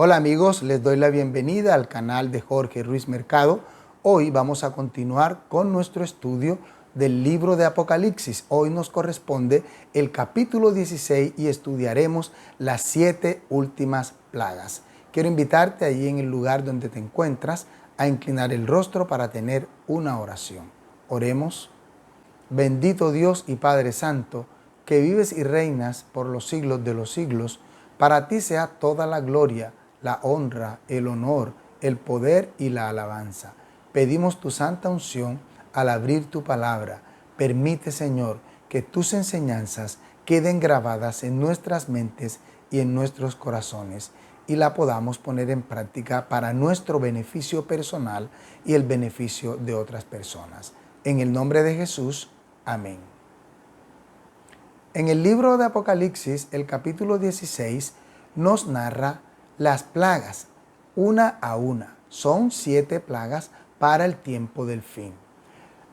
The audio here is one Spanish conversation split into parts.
Hola amigos, les doy la bienvenida al canal de Jorge Ruiz Mercado. Hoy vamos a continuar con nuestro estudio del libro de Apocalipsis. Hoy nos corresponde el capítulo 16 y estudiaremos las 7 últimas plagas. Quiero invitarte allí en el lugar donde te encuentras a inclinar el rostro para tener una oración. Oremos. Bendito Dios y Padre Santo, que vives y reinas por los siglos de los siglos, para ti sea toda la gloria, la honra, el honor, el poder y la alabanza. Pedimos tu santa unción al abrir tu palabra. Permite, Señor, que tus enseñanzas queden grabadas en nuestras mentes y en nuestros corazones y la podamos poner en práctica para nuestro beneficio personal y el beneficio de otras personas. En el nombre de Jesús, amén. En el libro de Apocalipsis, el capítulo 16, nos narra las plagas, una a una. Son 7 plagas para el tiempo del fin.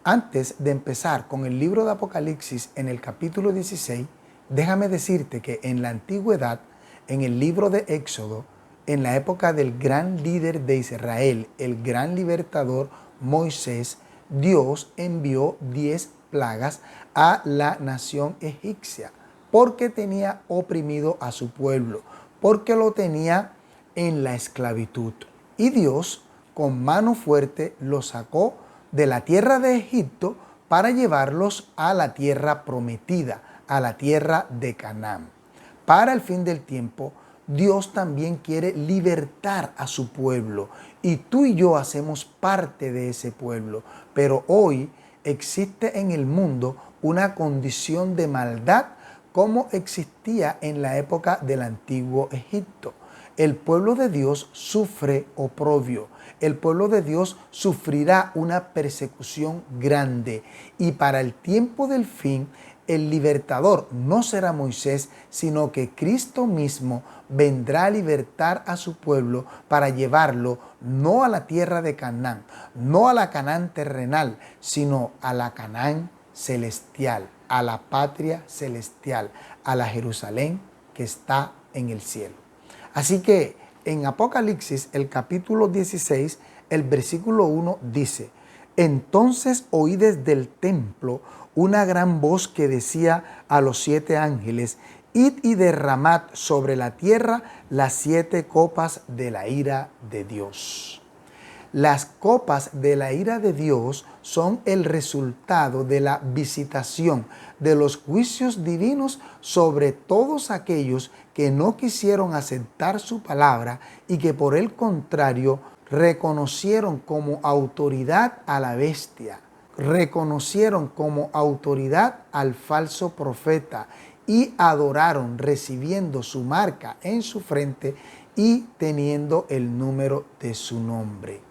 Antes de empezar con el libro de Apocalipsis en el capítulo 16, déjame decirte que en la antigüedad, en el libro de Éxodo, en la época del gran líder de Israel, el gran libertador Moisés, Dios envió 10 plagas a la nación egipcia porque tenía oprimido a su pueblo, porque lo tenía en la esclavitud. Y Dios, con mano fuerte, los sacó de la tierra de Egipto para llevarlos a la tierra prometida, a la tierra de Canaán. Para el fin del tiempo, Dios también quiere libertar a su pueblo y tú y yo hacemos parte de ese pueblo. Pero hoy existe en el mundo una condición de maldad como existía en la época del antiguo Egipto. El pueblo de Dios sufre oprobio. El pueblo de Dios sufrirá una persecución grande. Y para el tiempo del fin, el libertador no será Moisés, sino que Cristo mismo vendrá a libertar a su pueblo para llevarlo no a la tierra de Canaán, no a la Canaán terrenal, sino a la Canaán celestial, a la patria celestial, a la Jerusalén que está en el cielo. Así que en Apocalipsis, el capítulo 16, el versículo 1 dice: entonces oí desde el templo una gran voz que decía a los 7 ángeles: id y derramad sobre la tierra las 7 copas de la ira de Dios. Las copas de la ira de Dios son el resultado de la visitación de los juicios divinos sobre todos aquellos que no quisieron aceptar su palabra y que por el contrario reconocieron como autoridad a la bestia, reconocieron como autoridad al falso profeta y adoraron recibiendo su marca en su frente y teniendo el número de su nombre.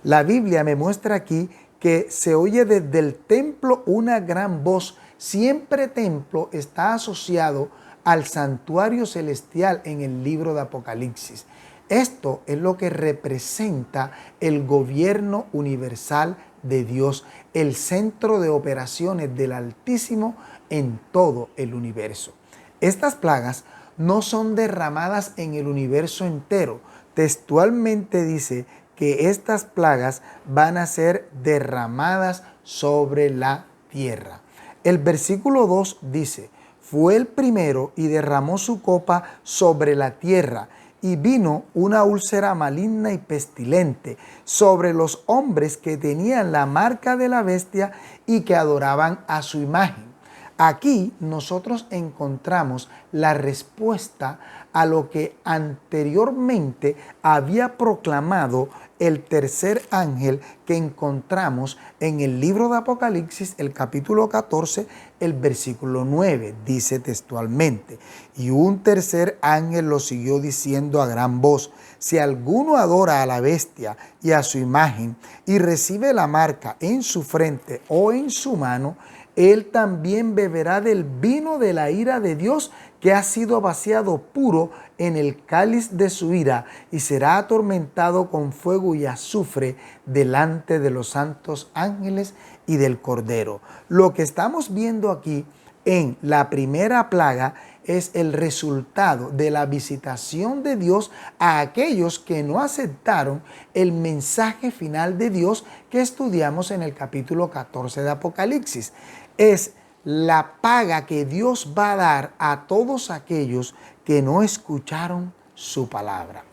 La Biblia me muestra aquí que se oye desde el templo una gran voz. Siempre templo está asociado al santuario celestial en el libro de Apocalipsis. Esto es lo que representa el gobierno universal de Dios, el centro de operaciones del Altísimo en todo el universo. Estas plagas no son derramadas en el universo entero. Textualmente dice que estas plagas van a ser derramadas sobre la tierra. El versículo 2 dice: fue el primero y derramó su copa sobre la tierra, y vino una úlcera maligna y pestilente sobre los hombres que tenían la marca de la bestia y que adoraban a su imagen. Aquí nosotros encontramos la respuesta a lo que anteriormente había proclamado el tercer ángel que encontramos en el libro de Apocalipsis, el capítulo 14, el versículo 9. Dice textualmente: y un tercer ángel lo siguió diciendo a gran voz: si alguno adora a la bestia y a su imagen y recibe la marca en su frente o en su mano, él también beberá del vino de la ira de Dios, que ha sido vaciado puro en el cáliz de su ira, y será atormentado con fuego y azufre delante de los santos ángeles y del Cordero. Lo que estamos viendo aquí en la primera plaga es el resultado de la visitación de Dios a aquellos que no aceptaron el mensaje final de Dios que estudiamos en el capítulo 14 de Apocalipsis. Es la paga que Dios va a dar a todos aquellos que no escucharon su palabra.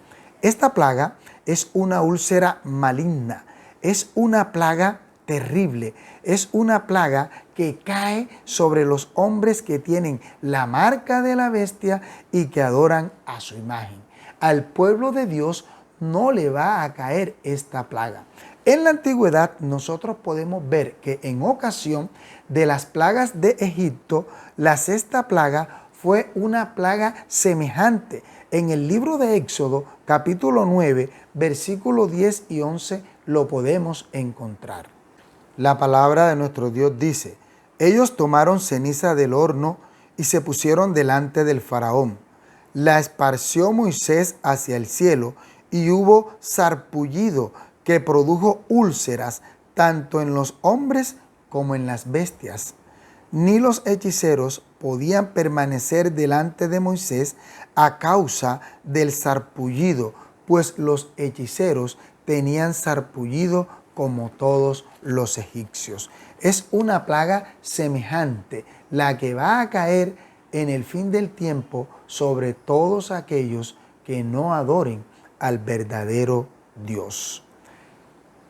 Esta plaga es una úlcera maligna, es una plaga terrible, es una plaga que cae sobre los hombres que tienen la marca de la bestia y que adoran a su imagen. Al pueblo de Dios no le va a caer esta plaga. En la antigüedad nosotros podemos ver que en ocasión de las plagas de Egipto, la sexta plaga fue una plaga semejante. En el libro de Éxodo, capítulo 9, versículos 10 y 11, lo podemos encontrar. La palabra de nuestro Dios dice: ellos tomaron ceniza del horno y se pusieron delante del faraón. La esparció Moisés hacia el cielo y hubo sarpullido que produjo úlceras tanto en los hombres como en las bestias. Ni los hechiceros podían permanecer delante de Moisés a causa del sarpullido, pues los hechiceros tenían sarpullido como todos los egipcios. Es una plaga semejante la que va a caer en el fin del tiempo sobre todos aquellos que no adoren al verdadero Dios.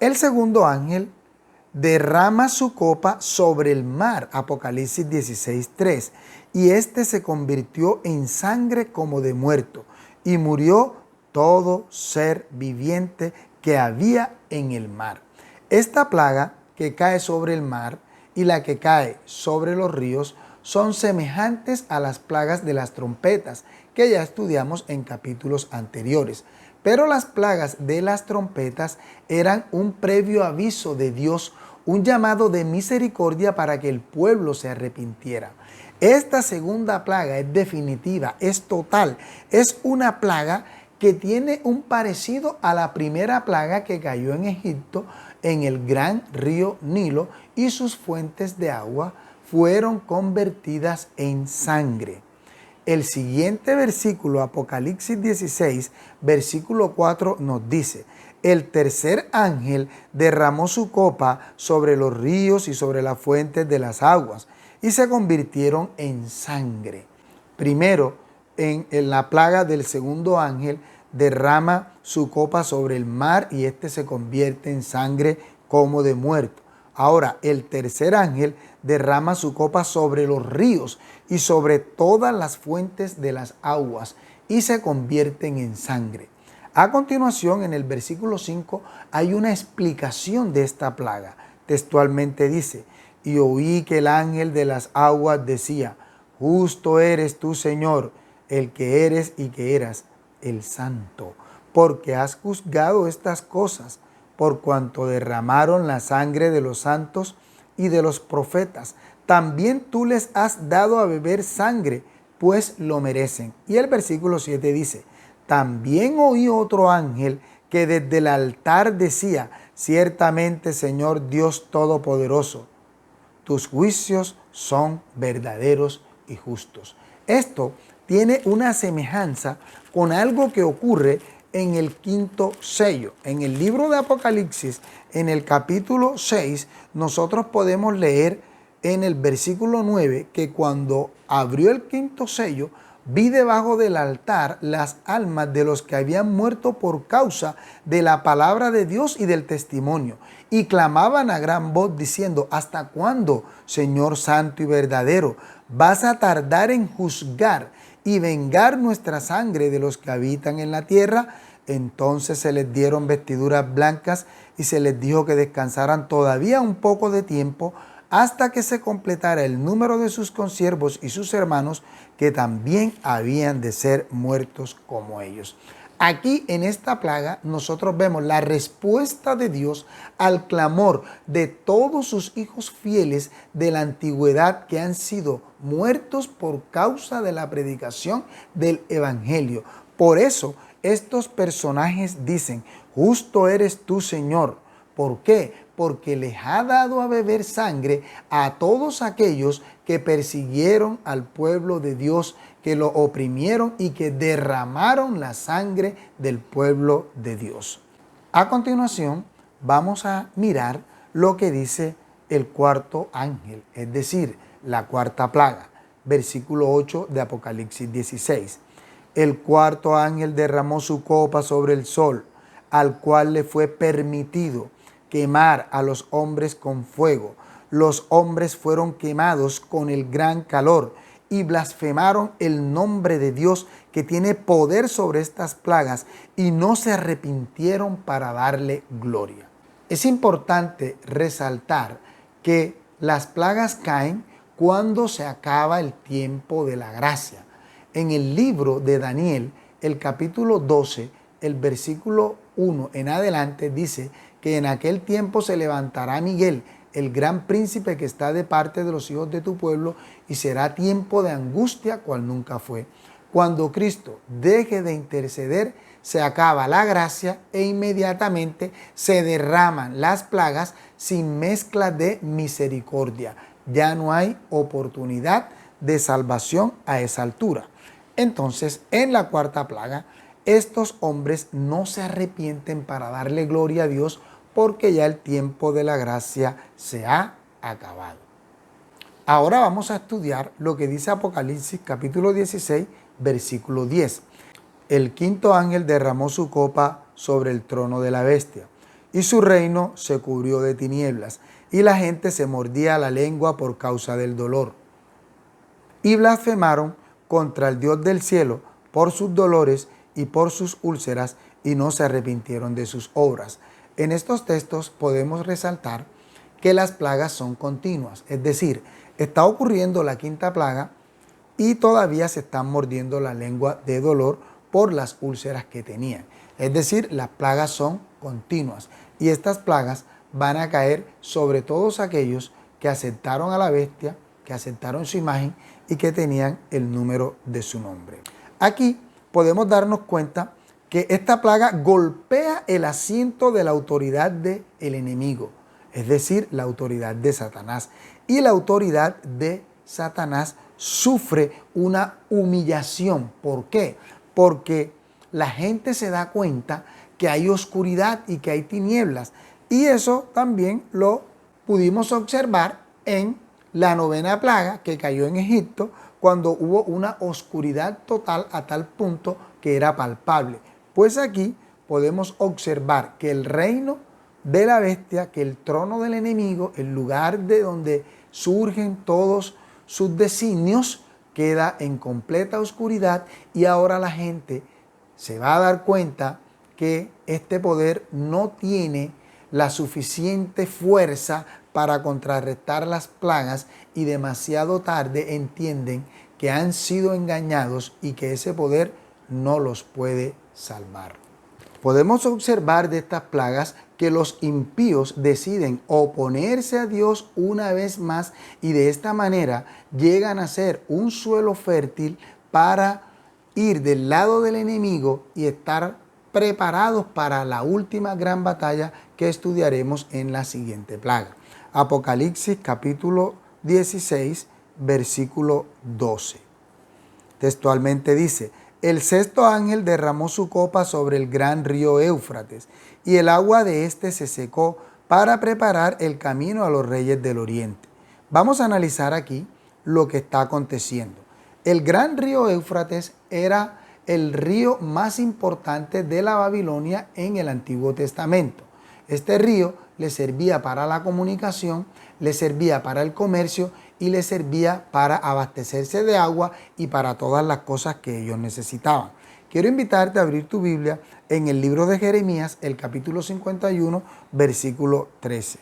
El segundo ángel derrama su copa sobre el mar, Apocalipsis 16:3, y este se convirtió en sangre como de muerto, y murió todo ser viviente que había en el mar. Esta plaga que cae sobre el mar y la que cae sobre los ríos son semejantes a las plagas de las trompetas que ya estudiamos en capítulos anteriores. Pero las plagas de las trompetas eran un previo aviso de Dios, un llamado de misericordia para que el pueblo se arrepintiera. Esta segunda plaga es definitiva, es total, es una plaga que tiene un parecido a la primera plaga que cayó en Egipto en el gran río Nilo, y sus fuentes de agua fueron convertidas en sangre. El siguiente versículo, Apocalipsis 16, versículo 4, nos dice: el tercer ángel derramó su copa sobre los ríos y sobre las fuentes de las aguas, y se convirtieron en sangre. Primero, en la plaga del segundo ángel, derrama su copa sobre el mar y este se convierte en sangre como de muerto. Ahora, el tercer ángel derrama su copa sobre los ríos y sobre todas las fuentes de las aguas y se convierten en sangre. A continuación, en el versículo 5, hay una explicación de esta plaga. Textualmente dice: y oí que el ángel de las aguas decía: justo eres tú, Señor, el que eres y que eras, el santo, porque has juzgado estas cosas, por cuanto derramaron la sangre de los santos y de los profetas. También tú les has dado a beber sangre, pues lo merecen. Y el versículo 7 dice: también oí otro ángel que desde el altar decía: ciertamente, Señor Dios Todopoderoso, tus juicios son verdaderos y justos. Esto tiene una semejanza con algo que ocurre en el quinto sello. En el libro de Apocalipsis, en el capítulo 6, nosotros podemos leer en el versículo 9 que cuando abrió el quinto sello, vi debajo del altar las almas de los que habían muerto por causa de la palabra de Dios y del testimonio, y clamaban a gran voz diciendo: ¿hasta cuándo, Señor santo y verdadero, vas a tardar en juzgar y vengar nuestra sangre de los que habitan en la tierra? Entonces se les dieron vestiduras blancas y se les dijo que descansaran todavía un poco de tiempo hasta que se completara el número de sus consiervos y sus hermanos, que también habían de ser muertos como ellos. Aquí en esta plaga nosotros vemos la respuesta de Dios al clamor de todos sus hijos fieles de la antigüedad que han sido muertos por causa de la predicación del evangelio. Por eso estos personajes dicen: justo eres tú, Señor. ¿Por qué? porque les ha dado a beber sangre a todos aquellos que persiguieron al pueblo de Dios, que lo oprimieron y que derramaron la sangre del pueblo de Dios. A continuación, vamos a mirar lo que dice el cuarto ángel, es decir, la cuarta plaga. Versículo 8 de Apocalipsis 16. El cuarto ángel derramó su copa sobre el sol, al cual le fue permitido quemar a los hombres con fuego. Los hombres fueron quemados con el gran calor y blasfemaron el nombre de Dios, que tiene poder sobre estas plagas, y no se arrepintieron para darle gloria. Es importante resaltar que las plagas caen cuando se acaba el tiempo de la gracia. En el libro de Daniel, el capítulo 12, el versículo 1 en adelante, dice que en aquel tiempo se levantará Miguel, el gran príncipe que está de parte de los hijos de tu pueblo, y será tiempo de angustia cual nunca fue. Cuando Cristo deje de interceder, se acaba la gracia e inmediatamente se derraman las plagas sin mezcla de misericordia. Ya no hay oportunidad de salvación a esa altura. Entonces, en la cuarta plaga, estos hombres no se arrepienten para darle gloria a Dios, porque ya el tiempo de la gracia se ha acabado. Ahora vamos a estudiar lo que dice Apocalipsis capítulo 16, versículo 10. El quinto ángel derramó su copa sobre el trono de la bestia, y su reino se cubrió de tinieblas, y la gente se mordía la lengua por causa del dolor. Y blasfemaron contra el Dios del cielo por sus dolores y por sus úlceras, y no se arrepintieron de sus obras. En estos textos podemos resaltar que las plagas son continuas, es decir, está ocurriendo la quinta plaga y todavía se están mordiendo la lengua de dolor por las úlceras que tenían. Es decir, las plagas son continuas, y estas plagas van a caer sobre todos aquellos que aceptaron a la bestia, que aceptaron su imagen y que tenían el número de su nombre. Aquí podemos darnos cuenta que esta plaga golpea el asiento de la autoridad del enemigo, es decir, la autoridad de Satanás. Y la autoridad de Satanás sufre una humillación. ¿Por qué? Porque la gente se da cuenta que hay oscuridad y que hay tinieblas. Y eso también lo pudimos observar en la novena plaga que cayó en Egipto, cuando hubo una oscuridad total a tal punto que era palpable. Pues aquí podemos observar que el reino de la bestia, que el trono del enemigo, el lugar de donde surgen todos sus designios, queda en completa oscuridad, y ahora la gente se va a dar cuenta que este poder no tiene la suficiente fuerza para contrarrestar las plagas, y demasiado tarde entienden que han sido engañados y que ese poder no los puede salvar. Podemos observar de estas plagas que los impíos deciden oponerse a Dios una vez más, y de esta manera llegan a ser un suelo fértil para ir del lado del enemigo y estar preparados para la última gran batalla que estudiaremos en la siguiente plaga. Apocalipsis capítulo 16, versículo 12. Textualmente dice: el sexto ángel derramó su copa sobre el gran río Éufrates, y el agua de éste se secó para preparar el camino a los reyes del oriente. Vamos a analizar aquí lo que está aconteciendo. El gran río Éufrates era el río más importante de la Babilonia en el Antiguo Testamento. Este río le servía para la comunicación, le servía para el comercio y le servía para abastecerse de agua y para todas las cosas que ellos necesitaban. Quiero invitarte a abrir tu Biblia en el libro de Jeremías, el capítulo 51, versículo 13.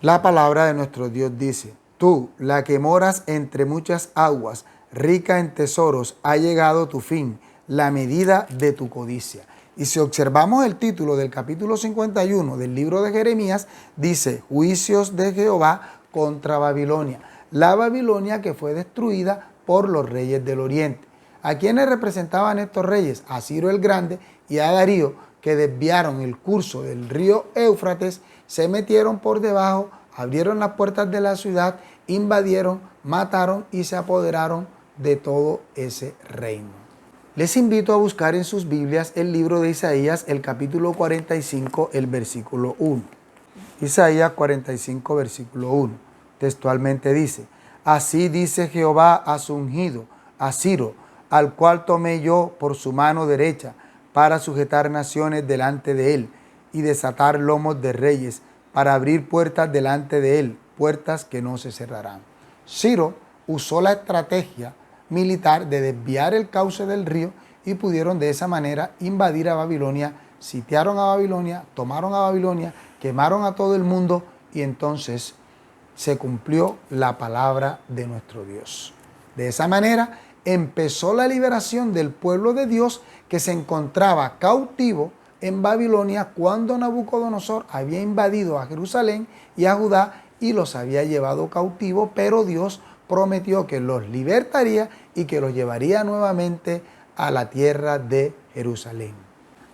La palabra de nuestro Dios dice: tú, la que moras entre muchas aguas, rica en tesoros, ha llegado tu fin, la medida de tu codicia. Y si observamos el título del capítulo 51 del libro de Jeremías, dice: juicios de Jehová contra Babilonia. La Babilonia que fue destruida por los reyes del oriente. ¿A quiénes representaban estos reyes? A Ciro el Grande y a Darío, que que desviaron el curso del río Éufrates, se metieron por debajo, abrieron las puertas de la ciudad, invadieron, mataron y se apoderaron de todo ese reino. Les invito a buscar en sus Biblias el libro de Isaías, el capítulo 45, el versículo 1. Isaías 45, versículo 1. Textualmente dice: así dice Jehová a su ungido, a Ciro, al cual tomé yo por su mano derecha, para sujetar naciones delante de él, y desatar lomos de reyes, para abrir puertas delante de él, puertas que no se cerrarán. Ciro usó la estrategia militar de desviar el cauce del río y pudieron de esa manera invadir a Babilonia, sitiaron a Babilonia, tomaron a Babilonia, quemaron a todo el mundo y entonces se cumplió la palabra de nuestro Dios. De esa manera empezó la liberación del pueblo de Dios que se encontraba cautivo en Babilonia cuando Nabucodonosor había invadido a Jerusalén y a Judá y los había llevado cautivos, pero Dios prometió que los libertaría y que los llevaría nuevamente a la tierra de Jerusalén.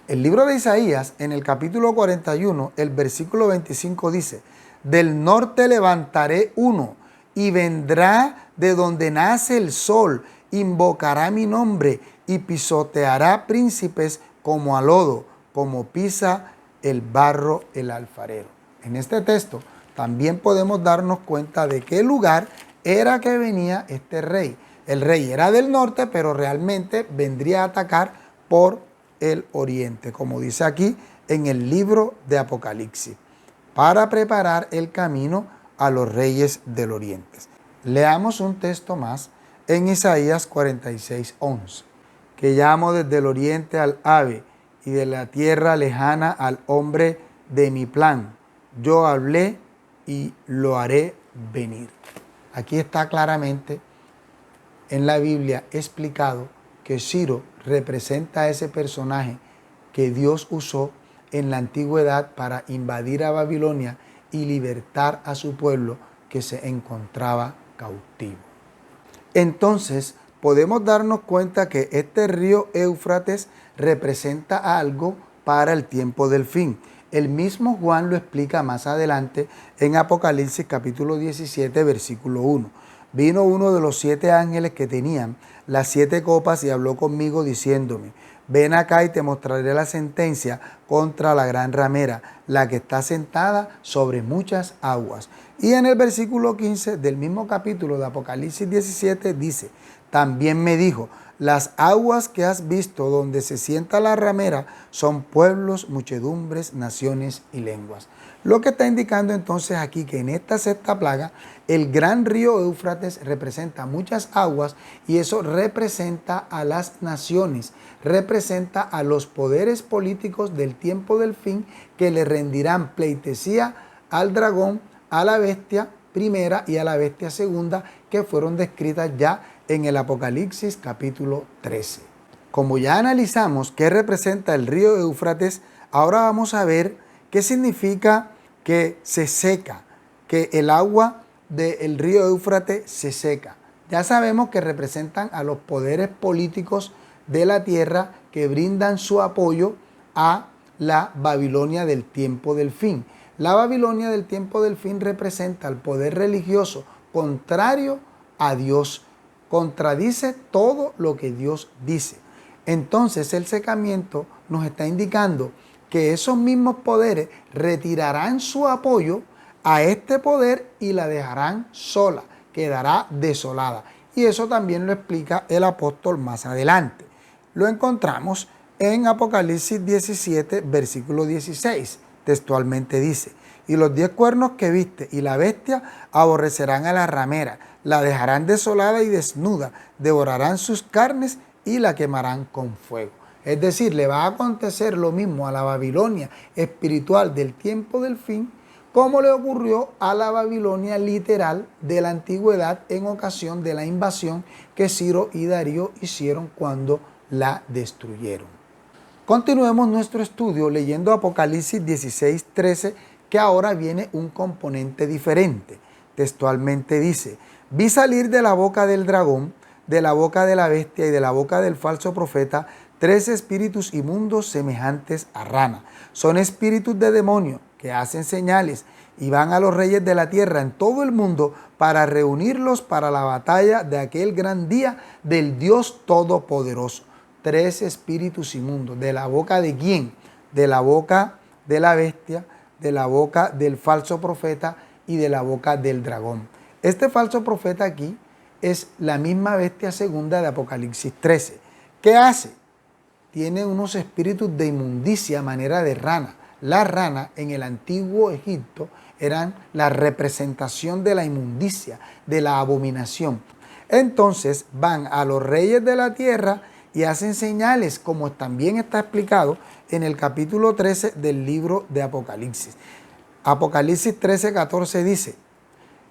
El libro de Isaías, en el capítulo 41, el versículo 25 dice: del norte levantaré uno, y vendrá de donde nace el sol, invocará mi nombre, y pisoteará príncipes como a lodo, como pisa el barro el alfarero. En este texto también podemos darnos cuenta de qué lugar era que venía este rey. El rey era del norte, pero realmente vendría a atacar por el oriente, como dice aquí en el libro de Apocalipsis, para preparar el camino a los reyes del oriente. Leamos un texto más en Isaías 46, 11. Que llamo desde el oriente al ave y de la tierra lejana al hombre de mi plan. Yo hablé y lo haré venir. Aquí está claramente en la Biblia explicado que Ciro representa a ese personaje que Dios usó en la antigüedad para invadir a Babilonia y libertar a su pueblo que se encontraba cautivo. Entonces podemos darnos cuenta que este río Éufrates representa algo para el tiempo del fin. El mismo Juan lo explica más adelante en Apocalipsis capítulo 17, versículo 1. Vino uno de los 7 ángeles que tenían las 7 copas y habló conmigo diciéndome: ven acá y te mostraré la sentencia contra la gran ramera, la que está sentada sobre muchas aguas. Y en el versículo 15 del mismo capítulo de Apocalipsis 17 dice: también me dijo: las aguas que has visto donde se sienta la ramera son pueblos, muchedumbres, naciones y lenguas. Lo que está indicando entonces aquí que en esta sexta plaga el gran río Éufrates representa muchas aguas y eso representa a las naciones, representa a los poderes políticos del tiempo del fin que le rendirán pleitesía al dragón, a la bestia primera y a la bestia segunda que fueron descritas ya en el Apocalipsis capítulo 13. Como ya analizamos qué representa el río Éufrates, ahora vamos a ver qué significa que se seca, que el agua del río Éufrates se seca. Ya sabemos que representan a los poderes políticos de la tierra que brindan su apoyo a la Babilonia del tiempo del fin. La Babilonia del tiempo del fin representa al poder religioso contrario a Dios, contradice todo lo que Dios dice. Entonces el secamiento nos está indicando que esos mismos poderes retirarán su apoyo a este poder y la dejarán sola, quedará desolada. Y eso también lo explica el apóstol más adelante. Lo encontramos en Apocalipsis 17, versículo 16. Textualmente dice: y los 10 cuernos que viste y la bestia aborrecerán a la ramera, la dejarán desolada y desnuda, devorarán sus carnes y la quemarán con fuego. Es decir, le va a acontecer lo mismo a la Babilonia espiritual del tiempo del fin, como le ocurrió a la Babilonia literal de la antigüedad en ocasión de la invasión que Ciro y Darío hicieron cuando la destruyeron. Continuemos nuestro estudio leyendo Apocalipsis 16, 13, que ahora viene un componente diferente. Textualmente dice: vi salir de la boca del dragón, de la boca de la bestia y de la boca del falso profeta 3 espíritus inmundos semejantes a rana. Son espíritus de demonio que hacen señales y van a los reyes de la tierra en todo el mundo para reunirlos para la batalla de aquel gran día del Dios Todopoderoso. 3 espíritus inmundos. ¿De la boca de quién? De la boca de la bestia, de la boca del falso profeta y de la boca del dragón. Este falso profeta aquí es la misma bestia segunda de Apocalipsis 13. ¿Qué hace? Tiene unos espíritus de inmundicia a manera de rana. La rana en el antiguo Egipto eran la representación de la inmundicia, de la abominación. Entonces van a los reyes de la tierra y hacen señales, como también está explicado en el capítulo 13 del libro de Apocalipsis. Apocalipsis 13:14 dice: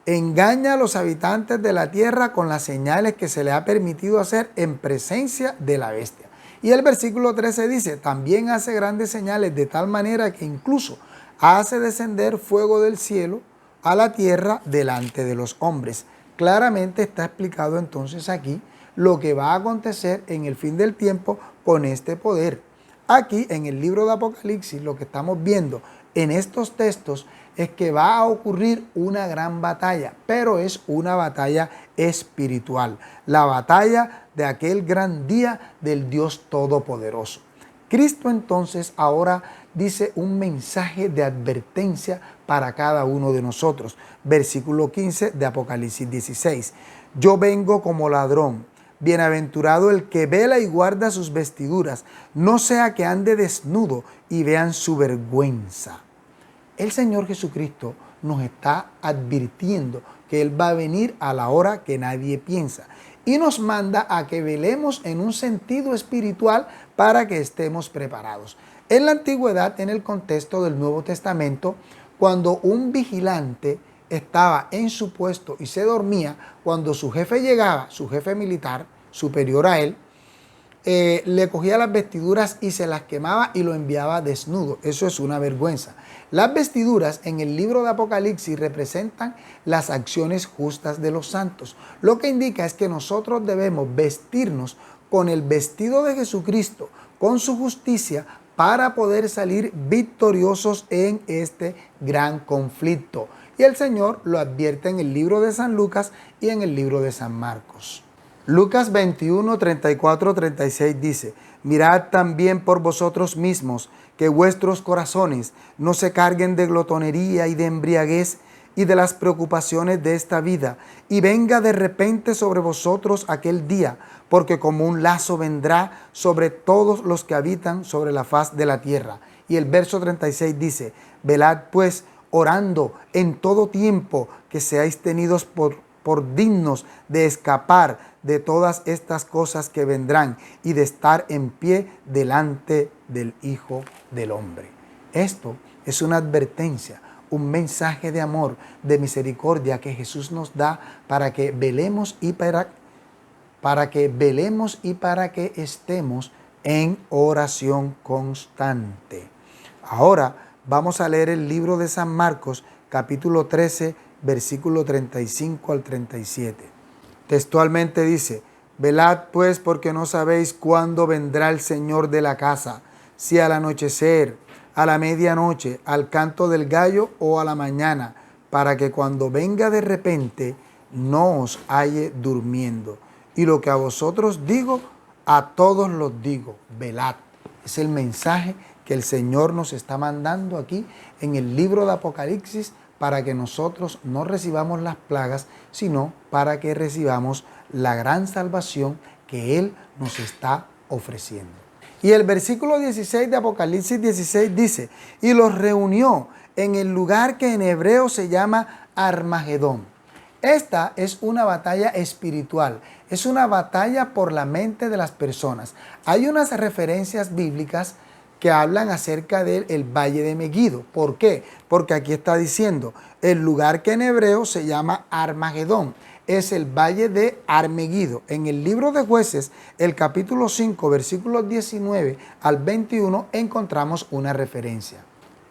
engaña a los habitantes de la tierra con las señales que se le ha permitido hacer en presencia de la bestia. Y el versículo 13 dice: también hace grandes señales de tal manera que incluso hace descender fuego del cielo a la tierra delante de los hombres. Claramente está explicado entonces aquí lo que va a acontecer en el fin del tiempo con este poder. Aquí en el libro de Apocalipsis lo que estamos viendo en estos textos es que va a ocurrir una gran batalla, pero es una batalla espiritual, la batalla de aquel gran día del Dios Todopoderoso. Cristo entonces ahora dice un mensaje de advertencia para cada uno de nosotros. Versículo 15 de Apocalipsis 16. Yo vengo como ladrón. Bienaventurado el que vela y guarda sus vestiduras, no sea que ande desnudo y vean su vergüenza. El Señor Jesucristo nos está advirtiendo que Él va a venir a la hora que nadie piensa y nos manda a que velemos en un sentido espiritual para que estemos preparados. En la antigüedad, en el contexto del Nuevo Testamento, cuando un vigilante estaba en su puesto y se dormía, cuando su jefe llegaba, su jefe militar superior a él, le cogía las vestiduras y se las quemaba y lo enviaba desnudo. Eso es una vergüenza. Las vestiduras en el libro de Apocalipsis representan las acciones justas de los santos. Lo que indica es que nosotros debemos vestirnos con el vestido de Jesucristo, con su justicia, para poder salir victoriosos en este gran conflicto. Y el Señor lo advierte en el libro de San Lucas y en el libro de San Marcos. Lucas 21, 34, 36 dice: mirad también por vosotros mismos que vuestros corazones no se carguen de glotonería y de embriaguez y de las preocupaciones de esta vida, y venga de repente sobre vosotros aquel día, porque como un lazo vendrá sobre todos los que habitan sobre la faz de la tierra. Y el verso 36 dice: velad pues, orando en todo tiempo, que seáis tenidos por dignos de escapar de todas estas cosas que vendrán y de estar en pie delante del Hijo del Hombre. Esto es una advertencia, un mensaje de amor, de misericordia que Jesús nos da para que velemos y para que estemos en oración constante. Ahora vamos a leer el libro de San Marcos, capítulo 13, versículo 35 al 37. Textualmente dice: velad pues, porque no sabéis cuándo vendrá el Señor de la casa, si al anochecer, a la medianoche, al canto del gallo o a la mañana, para que cuando venga de repente no os halle durmiendo. Y lo que a vosotros digo, a todos los digo: velad. Es el mensaje que el Señor nos está mandando aquí en el libro de Apocalipsis, para que nosotros no recibamos las plagas, sino para que recibamos la gran salvación que Él nos está ofreciendo. Y el versículo 16 de Apocalipsis 16 dice: y los reunió en el lugar que en hebreo se llama Armagedón. Esta es una batalla espiritual, es una batalla por la mente de las personas. Hay unas referencias bíblicas que hablan acerca del valle de Megido. ¿Por qué? Porque aquí está diciendo, el lugar que en hebreo se llama Armagedón, es el valle de Armegido. En el libro de Jueces, el capítulo 5, versículos 19 al 21, encontramos una referencia.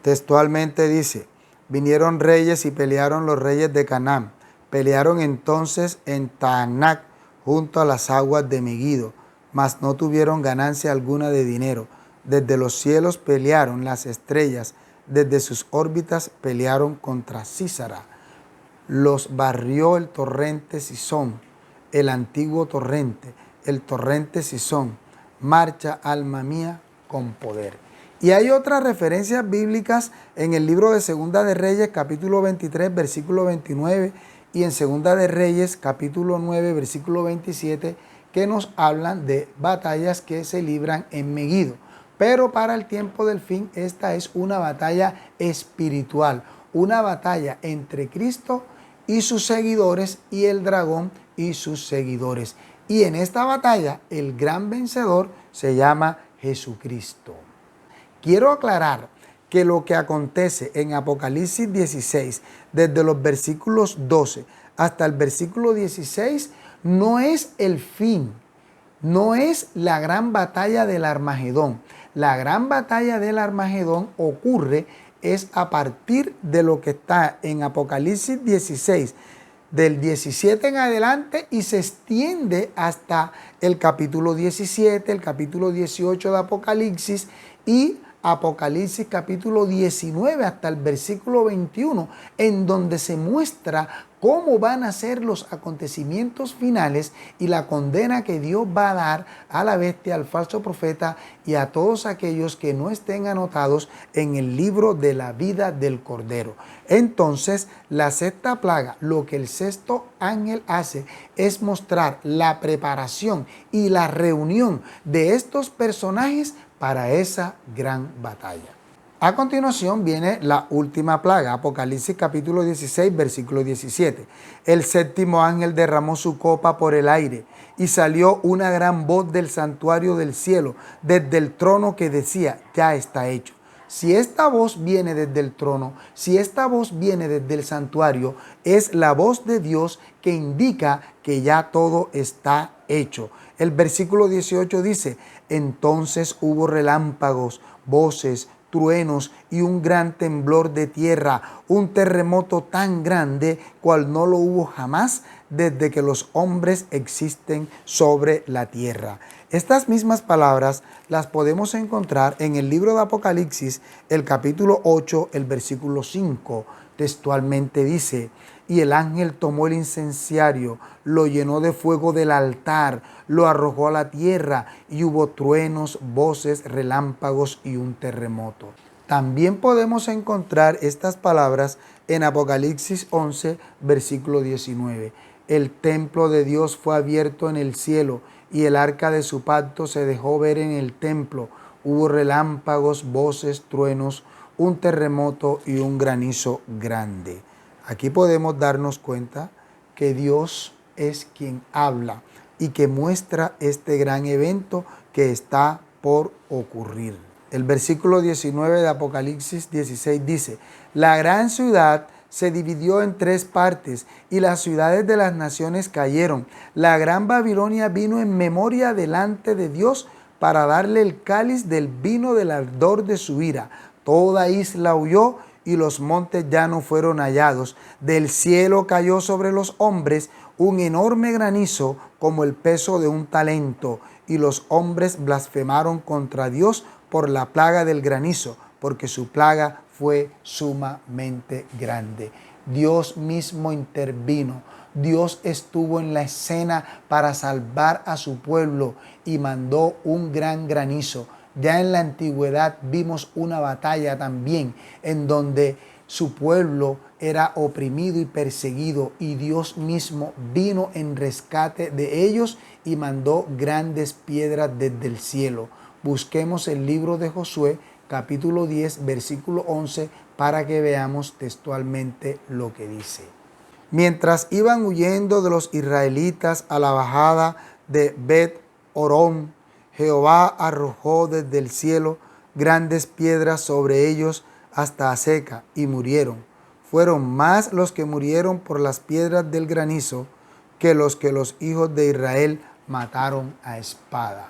Textualmente dice: vinieron reyes y pelearon los reyes de Canaán. Pelearon entonces en Taanac, junto a las aguas de Megido. mas no tuvieron ganancia alguna de dinero. Desde los cielos pelearon las estrellas, desde sus órbitas pelearon contra Sísara. Los barrió el torrente Sison, el antiguo torrente, el torrente Sison. Marcha, alma mía, con poder. Y hay otras referencias bíblicas en el libro de Segunda de Reyes, capítulo 23, versículo 29, y en Segunda de Reyes, capítulo 9, versículo 27, que nos hablan de batallas que se libran en Meguido. Pero para el tiempo del fin, esta es una batalla espiritual, una batalla entre Cristo y sus seguidores y el dragón y sus seguidores. Y en esta batalla, el gran vencedor se llama Jesucristo. Quiero aclarar que lo que acontece en Apocalipsis 16, desde los versículos 12 hasta el versículo 16, no es el fin, no es la gran batalla del Armagedón. La gran batalla del Armagedón ocurre es a partir de lo que está en Apocalipsis 16, del 17 en adelante, y se extiende hasta el capítulo 17, el capítulo 18 de Apocalipsis y Apocalipsis capítulo 19 hasta el versículo 21, en donde se muestra cómo van a ser los acontecimientos finales y la condena que Dios va a dar a la bestia, al falso profeta y a todos aquellos que no estén anotados en el libro de la vida del Cordero. Entonces, la sexta plaga, lo que el sexto ángel hace es mostrar la preparación y la reunión de estos personajes para esa gran batalla. A continuación viene la última plaga, Apocalipsis capítulo 16, versículo 17. El séptimo ángel derramó su copa por el aire y salió una gran voz del santuario del cielo, desde el trono, que decía: ya está hecho. Si esta voz viene desde el trono, si esta voz viene desde el santuario, es la voz de Dios que indica que ya todo está hecho. El versículo 18 dice: entonces hubo relámpagos, voces, truenos y un gran temblor de tierra, un terremoto tan grande cual no lo hubo jamás desde que los hombres existen sobre la tierra. Estas mismas palabras las podemos encontrar en el libro de Apocalipsis, el capítulo 8, el versículo 5. Textualmente dice: y el ángel tomó el incensario, lo llenó de fuego del altar, lo arrojó a la tierra, y hubo truenos, voces, relámpagos y un terremoto. También podemos encontrar estas palabras en Apocalipsis 11, versículo 19. El templo de Dios fue abierto en el cielo, y el arca de su pacto se dejó ver en el templo. Hubo relámpagos, voces, truenos, un terremoto y un granizo grande. Aquí podemos darnos cuenta que Dios es quien habla y que muestra este gran evento que está por ocurrir. El versículo 19 de Apocalipsis 16 dice: la gran ciudad se dividió en tres partes y las ciudades de las naciones cayeron. La gran Babilonia vino en memoria delante de Dios para darle el cáliz del vino del ardor de su ira. Toda isla huyó y los montes ya no fueron hallados. Del cielo cayó sobre los hombres un enorme granizo como el peso de un talento, y los hombres blasfemaron contra Dios por la plaga del granizo, porque su plaga fue sumamente grande. Dios mismo intervino. Dios estuvo en la escena para salvar a su pueblo y mandó un gran granizo. Ya en la antigüedad vimos una batalla también en donde su pueblo era oprimido y perseguido, y Dios mismo vino en rescate de ellos y mandó grandes piedras desde el cielo. Busquemos el libro de Josué, capítulo 10, versículo 11, para que veamos textualmente lo que dice. Mientras iban huyendo de los israelitas a la bajada de Bet-Orón, Jehová arrojó desde el cielo grandes piedras sobre ellos hasta Azeca, y murieron. Fueron más los que murieron por las piedras del granizo que los hijos de Israel mataron a espada.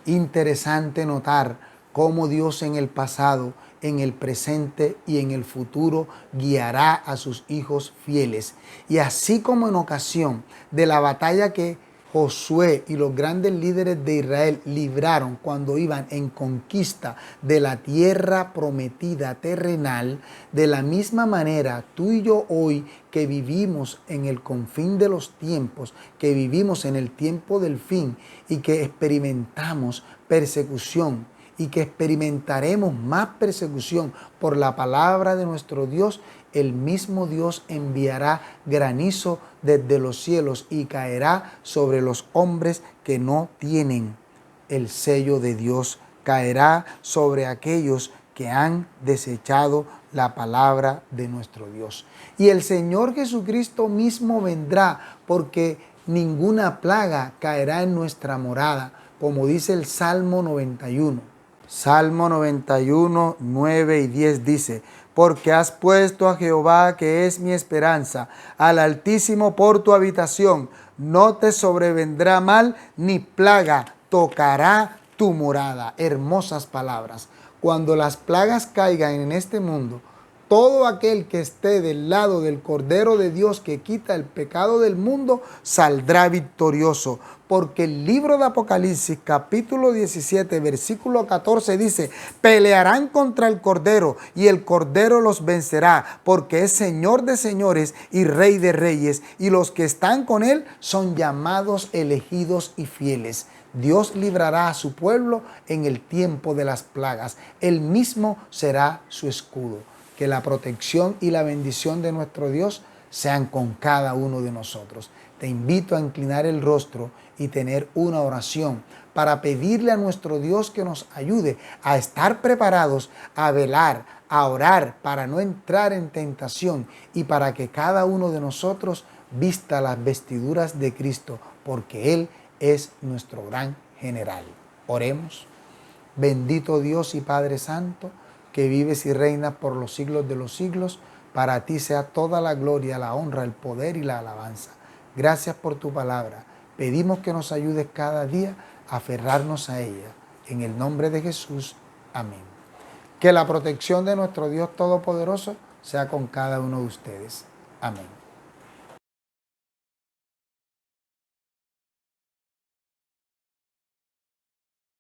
Interesante notar cómo Dios en el pasado, en el presente y en el futuro guiará a sus hijos fieles. Y así como en ocasión de la batalla que Josué y los grandes líderes de Israel libraron cuando iban en conquista de la tierra prometida terrenal, de la misma manera tú y yo hoy que vivimos en el confín de los tiempos, que vivimos en el tiempo del fin y que experimentamos persecución y que experimentaremos más persecución por la palabra de nuestro Dios, el mismo Dios enviará granizo desde los cielos y caerá sobre los hombres que no tienen el sello de Dios. Caerá sobre aquellos que han desechado la palabra de nuestro Dios. Y el Señor Jesucristo mismo vendrá, porque ninguna plaga caerá en nuestra morada, como dice el Salmo 91. Salmo 91, 9 y 10 dice: porque has puesto a Jehová, que es mi esperanza, al Altísimo por tu habitación. No te sobrevendrá mal, ni plaga tocará tu morada. Hermosas palabras. Cuando las plagas caigan en este mundo, todo aquel que esté del lado del Cordero de Dios que quita el pecado del mundo saldrá victorioso. Porque el libro de Apocalipsis capítulo 17 versículo 14 dice: pelearán contra el Cordero y el Cordero los vencerá, porque es Señor de señores y Rey de reyes, y los que están con él son llamados, elegidos y fieles. Dios librará a su pueblo en el tiempo de las plagas. Él mismo será su escudo. Que la protección y la bendición de nuestro Dios sean con cada uno de nosotros. Te invito a inclinar el rostro y tener una oración para pedirle a nuestro Dios que nos ayude a estar preparados, a velar, a orar para no entrar en tentación y para que cada uno de nosotros vista las vestiduras de Cristo, porque Él es nuestro gran general. Oremos. Bendito Dios y Padre Santo, que vives y reinas por los siglos de los siglos, para ti sea toda la gloria, la honra, el poder y la alabanza. Gracias por tu palabra. Pedimos que nos ayudes cada día a aferrarnos a ella. En el nombre de Jesús. Amén. Que la protección de nuestro Dios Todopoderoso sea con cada uno de ustedes. Amén.